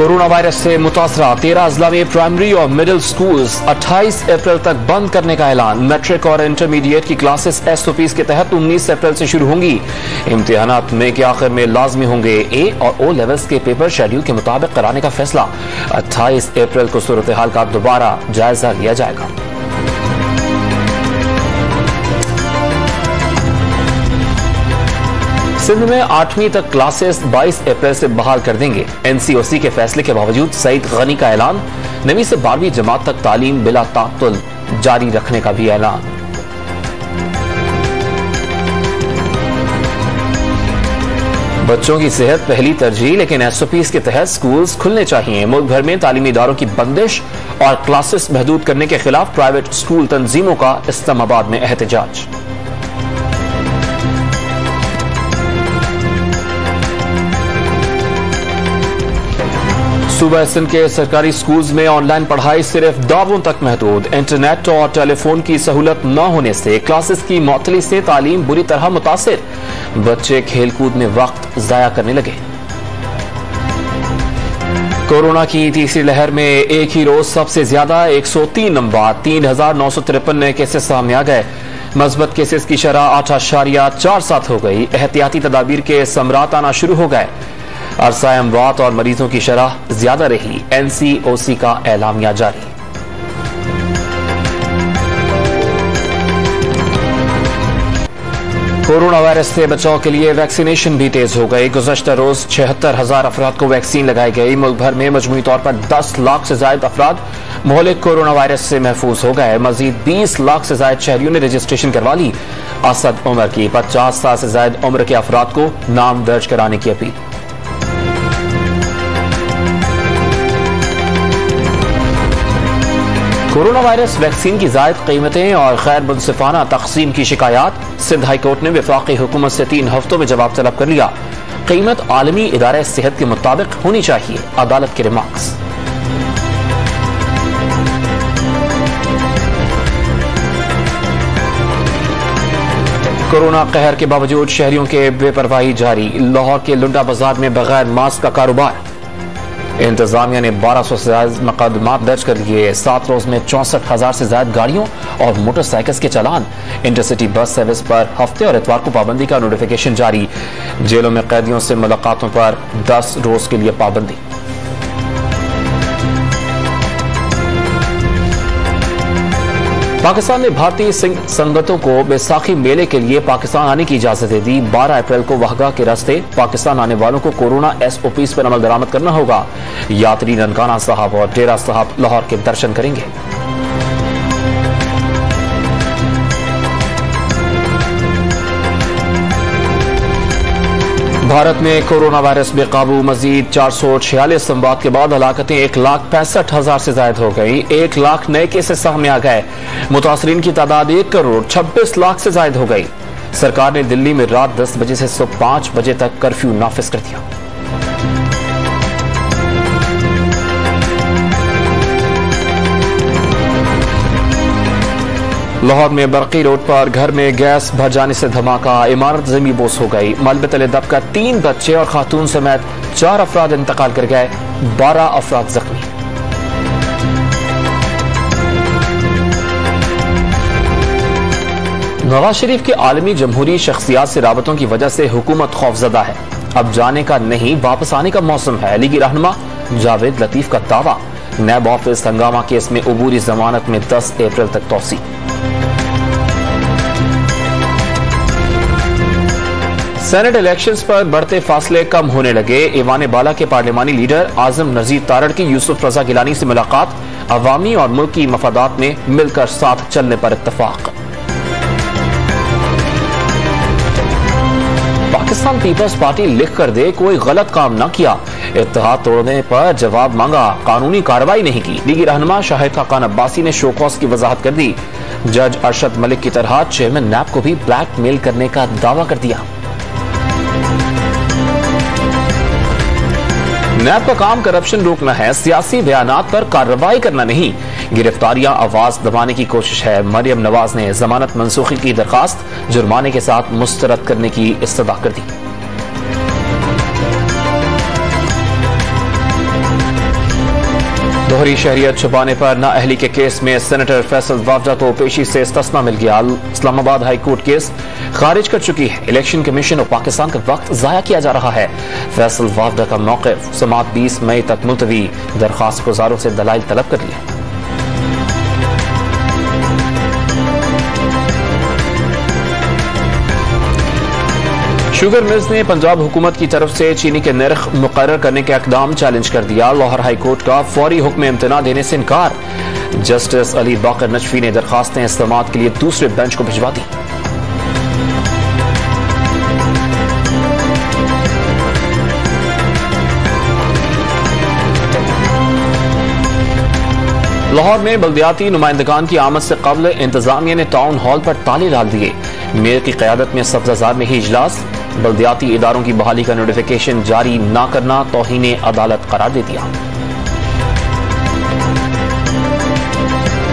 Corona virus से मुतासरा 13 अजला में primary और मिडिल स्कूल्स 28 अप्रैल तक बंद करने का ऐलान। मैट्रिक और इंटरमीडिएट की क्लासेस SOPs के तहत 19 अप्रैल से शुरू होंगी। इम्तिहानात मई के आखिर में लाजमी होंगे। A और O लेवल्स के पेपर शेड्यूल के मुताबिक कराने का फैसला। 28 अप्रैल को सूरत हाल का दोबारा जायजा लिया जाएगा। सिंध में 8वीं तक क्लासेस 22 अप्रैल से बहाल कर देंगे। NCOC के फैसले के बावजूद सईद गनी का ऐलान। 9वीं से 12वीं जमात तक तालीम बिला तातुल जारी रखने का भी ऐलान। बच्चों की सेहत पहली तरजीह, लेकिन SOPs के तहत स्कूल्स खुलने चाहिए। मुल्क भर में तालीमी इदारों की बंदिश और क्लासेस महदूद करने के खिलाफ प्राइवेट स्कूल तंजीमों का इस्लामाबाद में एहतजाज। सूबा सिंध के सरकारी स्कूल्स में ऑनलाइन पढ़ाई सिर्फ दावों तक महदूद। इंटरनेट और टेलीफोन की सहूलत न होने से क्लासेस की मअतली से तालीम बुरी तरह मुतासिर। बच्चे खेलकूद में वक्त जाया करने लगे। कोरोना की तीसरी लहर में एक ही रोज सबसे ज्यादा 103 नंबर 3,953 नए केसेस सामने आ गए। मस्बत केसेस की शरह 8.47 हो गई। एहतियाती तदाबीर के समरात आना शुरू हो गए। अरसा अमवात और मरीजों की शरह ज्यादा रही। NCOC का एलामिया जारी। कोरोना वायरस से बचाव के लिए वैक्सीनेशन भी तेज हो गई। गुज़श्ता रोज 76,000 अफराद को वैक्सीन लगाई गई। मुल्क भर में मजमूई तौर पर 10 लाख से ज्यादा अफराद मुहलिक कोरोना वायरस से महफूज हो गए। मजीद 20 लाख से ज्यादा शहरियों ने रजिस्ट्रेशन करवा ली। असद उम्र की 50 साल से ज्यादा उम्र के अफराद को नाम दर्ज कराने की अपील। कोरोना वायरस वैक्सीन की जायद कीमतें और गैर मुनसिफाना तकसीम की शिकायत। सिंध हाई कोर्ट ने वफाकी हुकूमत से 3 हफ्तों में जवाब तलब कर लिया। कीमत आलमी इदारे सेहत के मुताबिक होनी चाहिए, अदालत के रिमार्क्स। कोरोना कहर के बावजूद शहरियों के बेपरवाही जारी। लाहौर के लुंडा बाजार में बगैर मास्क का कारोबार। इंतजामिया ने 1200 से ज्यादा मुकदमात दर्ज कर लिए। 7 रोज में 64,000 से ज्यादा गाड़ियों और मोटरसाइकिल्स के चालान। इंटरसिटी बस सर्विस पर हफ्ते और इतवार को पाबंदी का नोटिफिकेशन जारी। जेलों में कैदियों से मुलाकातों पर 10 रोज के लिए पाबंदी। पाकिस्तान ने भारतीय संगतों को बैसाखी मेले के लिए पाकिस्तान आने की इजाजत दे दी। 12 अप्रैल को वहगा के रास्ते पाकिस्तान आने वालों को कोरोना SOPs पर अमल दरामद करना होगा। यात्री ननकाना साहब और डेरा साहब लाहौर के दर्शन करेंगे। भारत में कोरोना वायरस बेकाबू। मजीद 446 अमवात के बाद हलाकतें 1,65,000 से ज्यादा हो गई। 1 लाख नए केसेस सामने आ गए। मुतासरीन की तादाद 1,26 लाख से ज्यादा हो गई। सरकार ने दिल्ली में रात 10 बजे से सुबह 5 बजे तक कर्फ्यू नाफिज कर दिया। लाहौर में बरकी रोड पर घर में गैस भर जाने से धमाका। इमारत जमी बोस हो गई। मलबे तले दबकर 3 बच्चे और खातून समेत 4 अफराद इंतकाल कर गए। 12 अफराद जख्मी। नवाज शरीफ के आलमी जमहूरी शख्सियात से राबतों की वजह से हुकूमत खौफजदा है। अब जाने का नहीं, वापस आने का मौसम है। लीगी रहनुमा जावेद लतीफ का दावा। नैब ऑफिस हंगामा केस में अबूरी जमानत में 10 अप्रैल तक तौसी। सेनेट इलेक्शंस पर बढ़ते फासले कम होने लगे। ईवान बाला के पार्लिमानी लीडर आजम नजीर तारड़ की यूसुफ रजा गिलानी से मुलाकात। अवामी और मुल्की मफादात में मिलकर साथ चलने पर इत्तफाक। पाकिस्तान पीपल्स पार्टी लिख कर दे कोई गलत काम न किया। इत्तेहाद तोड़ने पर जवाब मांगा, कानूनी कार्रवाई नहीं की। लीगी रहनुमा शाहिद खाकान अब्बासी ने शोकॉज की वजाहत कर दी। जज अरशद मलिक की तरह चेयरमैन नैब को भी ब्लैकमेल करने का दावा कर दिया। नैब का काम करप्शन रोकना है, सियासी बयानात पर कार्रवाई करना नहीं। गिरफ्तारियां आवाज दबाने की कोशिश है। मरियम नवाज ने जमानत मनसूखी की दरखास्त जुर्माने के साथ मुस्तरद करने की इस्तदा कर दी। दोहरी शहरियत छुपाने पर नाअहली के केस में सेनेटर फैसल वावडा को पेशी से इस्तिस्ना मिल गया। इस्लामाबाद हाई कोर्ट केस खारिज कर चुकी है। इलेक्शन कमीशन और पाकिस्तान का वक्त जाया किया जा रहा है। फैसल वावडा का मौक़िफ़ समाअत 20 मई तक मुलतवी। दरख्वास्त गुजारों से दलाइल तलब कर लिए। शुगर मिल्स ने पंजाब हुकूमत की तरफ से चीनी के नर्ख मुकर्रर करने के इक़दाम चैलेंज कर दिया। लाहौर हाई कोर्ट का फौरी हुक्म इम्तना देने से इनकार। जस्टिस अली बाकर नजफी ने दरखास्तें समाअत के लिए दूसरे बेंच को भिजवा दी। लाहौर में बल्दियाती नुमाइंदगान की आमद से कबल इंतजामिया ने टाउन हॉल पर ताले डाल दिए। मेयर की क़यादत में सब्ज़ाजार में ही इजलास। बल्दियाती इदारों की बहाली का नोटिफिकेशन जारी न करना तौहीन अदालत करार दे दिया।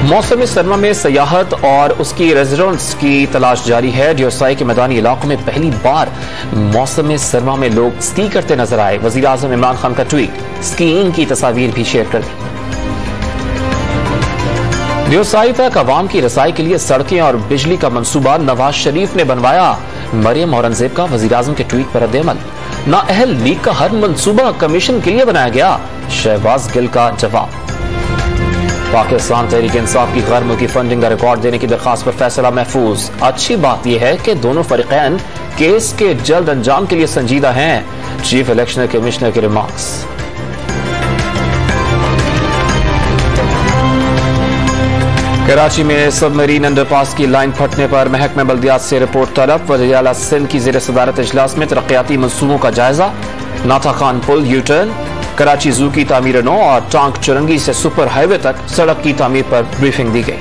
मौसम सरमा में सयाहत और उसकी रेजिडेंट्स की तलाश जारी है। डियोसाई के मैदानी इलाकों में पहली बार मौसम सरमा में लोग स्की करते नजर आए। वज़ीर आज़म इमरान खान का ट्वीट स्कीइंग की तस्वीर भी शेयर कर दी। डियोसाई तक अवाम की रसाई के लिए सड़कें और बिजली का मंसूबा नवाज शरीफ ने बनवाया। मरियम औरंगजेब का वज़ीर आज़म के ट्वीट पर रद्द-ए-अमल। नाअहल लीग का हर मंसूबा कमीशन के लिए बनाया गया। शहबाज गिल का जवाब। पाकिस्तान तहरीक इंसाफ की गैर मुल्की फंडिंग का रिकॉर्ड देने की दरखास्त पर फैसला महफूज। अच्छी बात यह है कि दोनों फरीकैन केस के जल्द अंजाम के लिए संजीदा हैं। चीफ इलेक्शन कमिश्नर के रिमार्क्स। कराची में सबमरीन अंडरपास की लाइन फटने पर महकमे बल्दियात से रिपोर्ट तलब। वज़ीर आला सिंध की ज़ेर सदारत इजलास में तरक्याती मंसूबों का जायजा। नाथा खान पुल यू टर्न, कराची जू की तामीर 9 और टांग चुरंगी से सुपर हाईवे तक सड़क की तामीर पर ब्रीफिंग दी गई।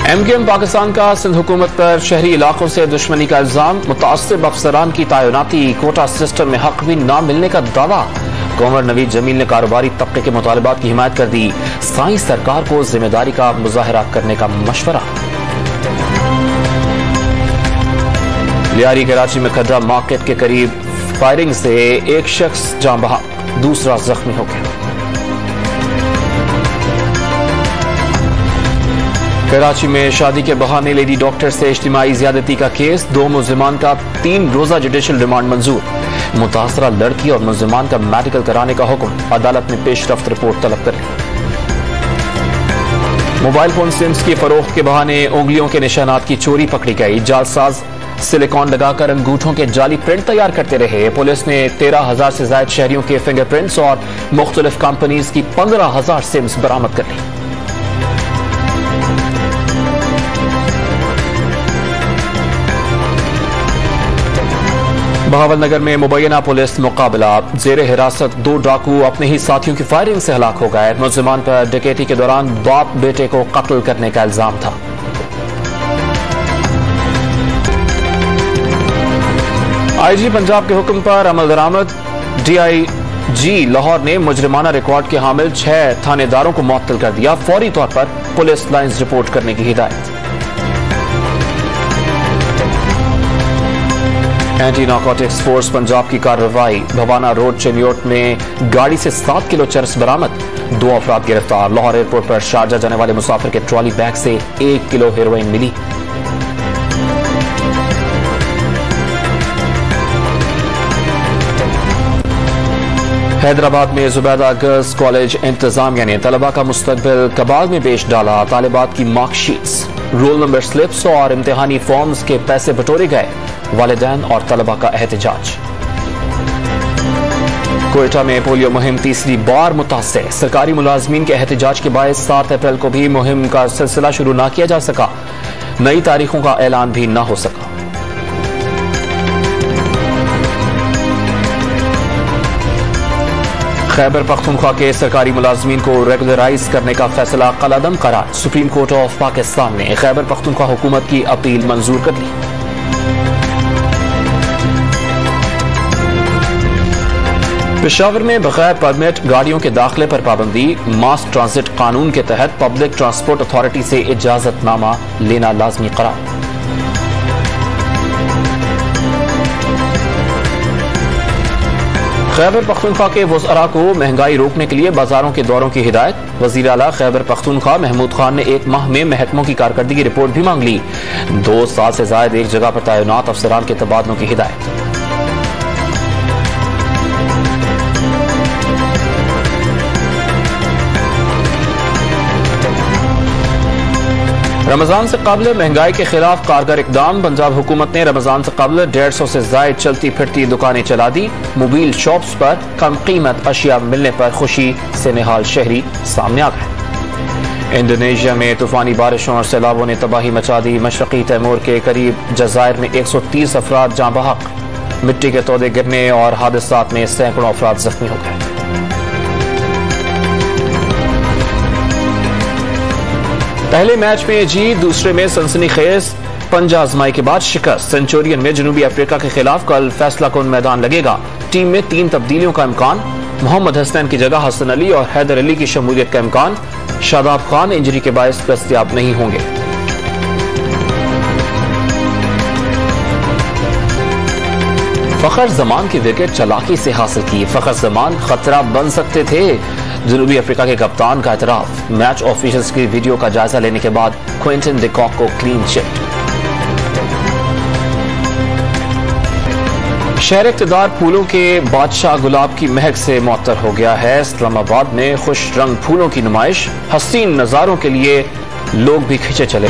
एमकेएम पाकिस्तान का सिंध हुकूमत पर शहरी इलाकों से दुश्मनी का इल्जाम। मुतासिब अफसरान की तैनाती, कोटा सिस्टम में हक भी न मिलने का दावा। कमर नवीद जमील ने कारोबारी तबके के मुतालबात की हिमायत कर दी। स्थायी सरकार को जिम्मेदारी का मुजाहरा करने का मशवरा। लियारी कराची में खड्डा मार्केट के करीब फायरिंग से एक शख्स जान बहक, दूसरा जख्मी हो गया। कराची में शादी के बहाने लेडी डॉक्टर से इज्तिमाई ज्यादती का केस। 2 मुल्जिमान का 3 रोजा जुडिशल रिमांड मंजूर। मुतासरा लड़की और मुल्जिमान का मेडिकल कराने का हुक्म। अदालत ने पेशरफ्त रिपोर्ट तलब कर ली। मोबाइल फोन सिम्स की फरोख्त के बहाने उंगलियों के निशानात की चोरी पकड़ी गई। जालसाज सिलिकॉन लगाकर अंगूठों के जाली प्रिंट तैयार करते रहे। पुलिस ने 13,000 से ज्यादा शहरियों के फिंगरप्रिंट्स और मुख्तलिफ कंपनीज की 15,000 सिम्स बरामद कर ली। बहावलनगर में मुबैना पुलिस मुकाबला। जेर हिरासत 2 डाकू अपने ही साथियों की फायरिंग से हलाक हो गए। मुल्जिमान पर डकैती के दौरान बाप बेटे को कत्ल करने का इल्जाम था। आईजी पंजाब के हुक्म पर अमल दरामद। डीआईजी लाहौर ने मुजरिमाना रिकॉर्ड के हामिल 6 थानेदारों को मुअत्तल कर दिया। फौरी तौर पर पुलिस लाइन्स रिपोर्ट करने की हिदायत। एंटी नारकोटिक्स फोर्स पंजाब की कार्रवाई। भवाना रोड चेन्योट में गाड़ी से 7 किलो चरस बरामद। 2 अफराद गिरफ्तार। लाहौर एयरपोर्ट पर शारजा जाने वाले मुसाफिर के ट्रॉली बैग से 1 किलो हेरोइन मिली। हैदराबाद में जुबैदा गर्ल्स कॉलेज इंतजामिया ने तलबा का मुस्तकबिल कबाल में पेश डाला। तालिबात की मार्कशीट्स, रोल नंबर स्लिप्स और इम्तिहानी फॉर्म्स के पैसे बटोरे गए। वालिदैन और तलबा का एहतजाज। कोयटा में पोलियो मुहिम तीसरी बार मुतासिर। सरकारी मुलाजमीन के एहतजाज के बाद 7 अप्रैल को भी मुहिम का सिलसिला शुरू न किया जा सका। नई तारीखों का ऐलान भी न हो सका। खैबर पख्तूनख्वा के सरकारी मुलाजमीन को रेगुलराइज करने का फैसला कलअदम करार। सुप्रीम कोर्ट ऑफ पाकिस्तान ने खैबर पख्तूनख्वा हुकूमत की अपील मंजूर कर ली। पेशावर में बगैर परमिट गाड़ियों के दाखिले पर पाबंदी। मास ट्रांजिट कानून के तहत पब्लिक ट्रांसपोर्ट अथॉरिटी से इजाजतनामा लेना लाजमी करार। खैबर पख्तूनख्वा के वज़रा को महंगाई रोकने के लिए बाजारों के दौरों की हिदायत। वज़ीर आला खैबर पख्तूनख्वा महमूद खान ने एक माह में महकमों की कारकर्दगी रिपोर्ट भी मांग ली। 2 साल से ज्यादा एक जगह पर तैनात अफसरान के तबादलों की हिदायत। रमजान से कबल महंगाई के खिलाफ कारगर इकदाम। पंजाब हुकूमत ने रमजान से कबल 150 से ज्यादा चलती फिरती दुकानें चला दी। मोबाइल शॉप्स पर कम कीमत अशिया मिलने पर खुशी से निहाल शहरी सामने आ गए। इंडोनेशिया में तूफानी बारिशों और सैलाबों ने तबाही मचा दी। मशरकी तैमूर के करीब जजायर में 130 अफराद जाँ बहक। मिट्टी के तोदे गिरने और हादसात में सैकड़ों अफराद जख्मी हो गए। पहले मैच में जीत, दूसरे में सनसनीखेज पंजा आजमाई के बाद शिकस्त। सेंचुरियन में जनूबी अफ्रीका के खिलाफ कल फैसला कुन मैदान लगेगा। टीम में 3 तब्दीलियों का इम्कान। मोहम्मद हसनैन की जगह हसन अली और हैदर अली की शमूलियत का इम्कान। शादाब खान इंजरी के बायस दस्तयाब नहीं होंगे। फखर जमान की विकेट चलाकी से हासिल की। फखर जमान खतरा बन सकते थे, जनूबी अफ्रीका के कप्तान का एतराफ। मैच ऑफिशियल्स की वीडियो का जायजा लेने के बाद क्विंटन डी कॉक को क्लीन चिट। शहर इक़्तिदार फूलों के बादशाह गुलाब की महक से मुअत्तर हो गया है। इस्लामाबाद में खुश रंग फूलों की नुमाइश। हसीन नजारों के लिए लोग भी खिंचे चले।